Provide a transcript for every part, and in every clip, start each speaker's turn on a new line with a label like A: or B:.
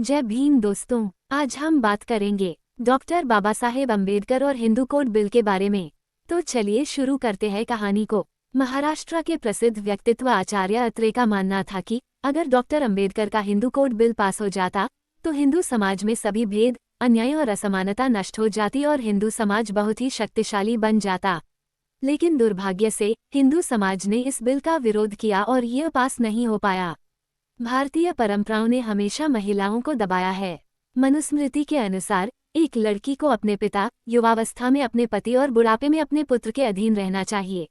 A: जय भीम दोस्तों, आज हम बात करेंगे डॉक्टर बाबा साहेब अम्बेडकर और हिंदू कोड बिल के बारे में। तो चलिए शुरू करते हैं कहानी को। महाराष्ट्र के प्रसिद्ध व्यक्तित्व आचार्य अत्रे का मानना था कि अगर डॉक्टर अम्बेडकर का हिंदू कोड बिल पास हो जाता तो हिंदू समाज में सभी भेद, अन्याय और असमानता नष्ट हो जाती और हिंदू समाज बहुत ही शक्तिशाली बन जाता। लेकिन दुर्भाग्य से हिंदू समाज ने इस बिल का विरोध किया और यह पास नहीं हो पाया। भारतीय परंपराओं ने हमेशा महिलाओं को दबाया है। मनुस्मृति के अनुसार एक लड़की को अपने पिता, युवावस्था में अपने पति और बुढ़ापे में अपने पुत्र के अधीन रहना चाहिए।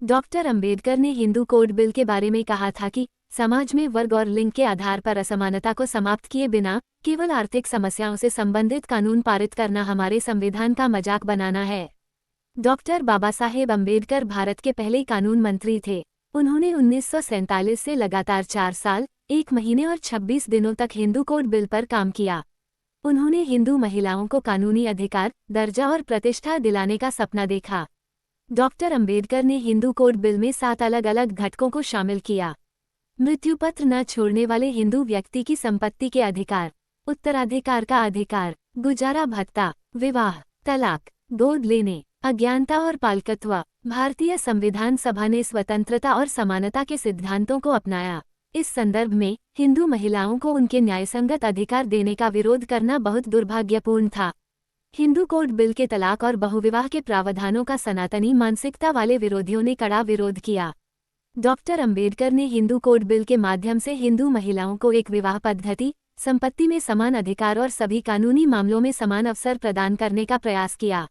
A: डॉक्टर अम्बेडकर ने हिंदू कोड बिल के बारे में कहा था कि समाज में वर्ग और लिंग के आधार पर असमानता को समाप्त किए बिना केवल आर्थिक समस्याओं से संबंधित कानून पारित करना हमारे संविधान का मजाक बनाना है। डॉक्टर बाबा साहेब अम्बेडकर भारत के पहले कानून मंत्री थे। उन्होंने 1947 से लगातार 4 साल, 1 महीने और 26 दिनों तक हिंदू कोड बिल पर काम किया। उन्होंने हिंदू महिलाओं को कानूनी अधिकार, दर्जा और प्रतिष्ठा दिलाने का सपना देखा। डॉक्टर अम्बेडकर ने हिंदू कोड बिल में 7 अलग अलग घटकों को शामिल किया। मृत्युपत्र न छोड़ने वाले हिंदू व्यक्ति की संपत्ति के अधिकार, उत्तराधिकार का अधिकार, गुजारा भत्ता, विवाह, तलाक, गोद लेने, अज्ञानता और पालकत्व। भारतीय संविधान सभा ने स्वतंत्रता और समानता के सिद्धांतों को अपनाया। इस संदर्भ में हिंदू महिलाओं को उनके न्यायसंगत अधिकार देने का विरोध करना बहुत दुर्भाग्यपूर्ण था। हिंदू कोड बिल के तलाक और बहुविवाह के प्रावधानों का सनातनी मानसिकता वाले विरोधियों ने कड़ा विरोध किया। डॉक्टर अम्बेडकर ने हिंदू कोड बिल के माध्यम से हिंदू महिलाओं को एक विवाह पद्धति, संपत्ति में समान अधिकार और सभी कानूनी मामलों में समान अवसर प्रदान करने का प्रयास किया।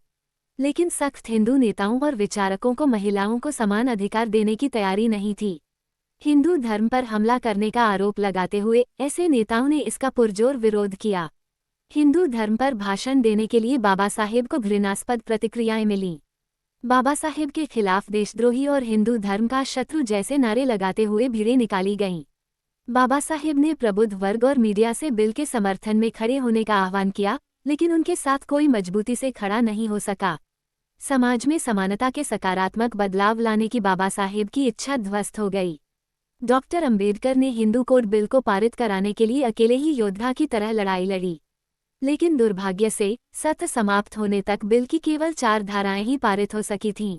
A: लेकिन सख्त हिंदू नेताओं और विचारकों को महिलाओं को समान अधिकार देने की तैयारी नहीं थी। हिंदू धर्म पर हमला करने का आरोप लगाते हुए ऐसे नेताओं ने इसका पुरजोर विरोध किया। हिंदू धर्म पर भाषण देने के लिए बाबा साहेब को घृणास्पद प्रतिक्रियाएं मिलीं। बाबा साहेब के खिलाफ देशद्रोही और हिंदू धर्म का शत्रु जैसे नारे लगाते हुए भीड़ें निकाली गईं। बाबा साहेब ने प्रबुद्ध वर्ग और मीडिया से बिल के समर्थन में खड़े होने का आह्वान किया, लेकिन उनके साथ कोई मजबूती से खड़ा नहीं हो सका। समाज में समानता के सकारात्मक बदलाव लाने की बाबा साहेब की इच्छा ध्वस्त हो गई। डॉक्टर अम्बेडकर ने हिंदू कोड बिल को पारित कराने के लिए अकेले ही योद्धा की तरह लड़ाई लड़ी। लेकिन दुर्भाग्य से सत्र समाप्त होने तक बिल की केवल 4 धाराएं ही पारित हो सकी थीं।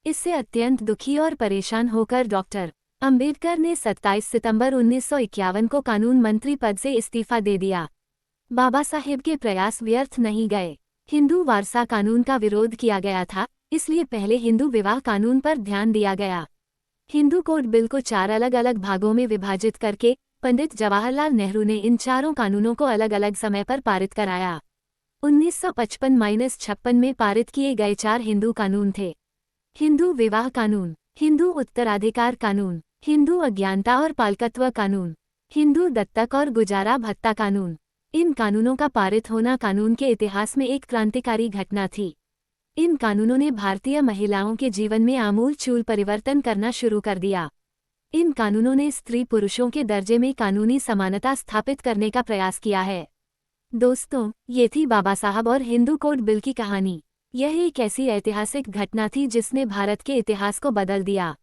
A: इससे अत्यंत दुखी और परेशान होकर डॉक्टर अम्बेडकर ने 27 सितंबर 1951 को कानून मंत्री पद से इस्तीफा दे दिया। बाबा साहेब के प्रयास व्यर्थ नहीं गए। हिंदू वारसा कानून का विरोध किया गया था, इसलिए पहले हिंदू विवाह कानून पर ध्यान दिया गया। हिंदू कोड बिल को 4 अलग अलग भागों में विभाजित करके पंडित जवाहरलाल नेहरू ने इन चारों कानूनों को अलग अलग समय पर पारित कराया। 1955-56 में पारित किए गए 4 हिंदू कानून थे: हिंदू विवाह कानून, हिंदू उत्तराधिकार कानून, हिंदू अज्ञानता और पालकत्व कानून, हिंदू दत्तक और गुजारा भत्ता कानून। इन कानूनों का पारित होना कानून के इतिहास में एक क्रांतिकारी घटना थी। इन कानूनों ने भारतीय महिलाओं के जीवन में आमूल-चूल परिवर्तन करना शुरू कर दिया। इन कानूनों ने स्त्री पुरुषों के दर्जे में कानूनी समानता स्थापित करने का प्रयास किया है। दोस्तों, ये थी बाबा साहब और हिंदू कोड बिल की कहानी। यह एक ऐसी ऐतिहासिक घटना थी जिसने भारत के इतिहास को बदल दिया।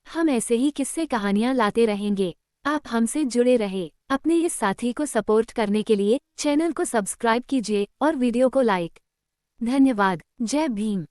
A: हम ऐसे ही किस्से कहानियां लाते रहेंगे। आप हमसे जुड़े रहे। अपने इस साथी को सपोर्ट करने के लिए चैनल को सब्सक्राइब कीजिए और वीडियो को लाइक। धन्यवाद। जय भीम।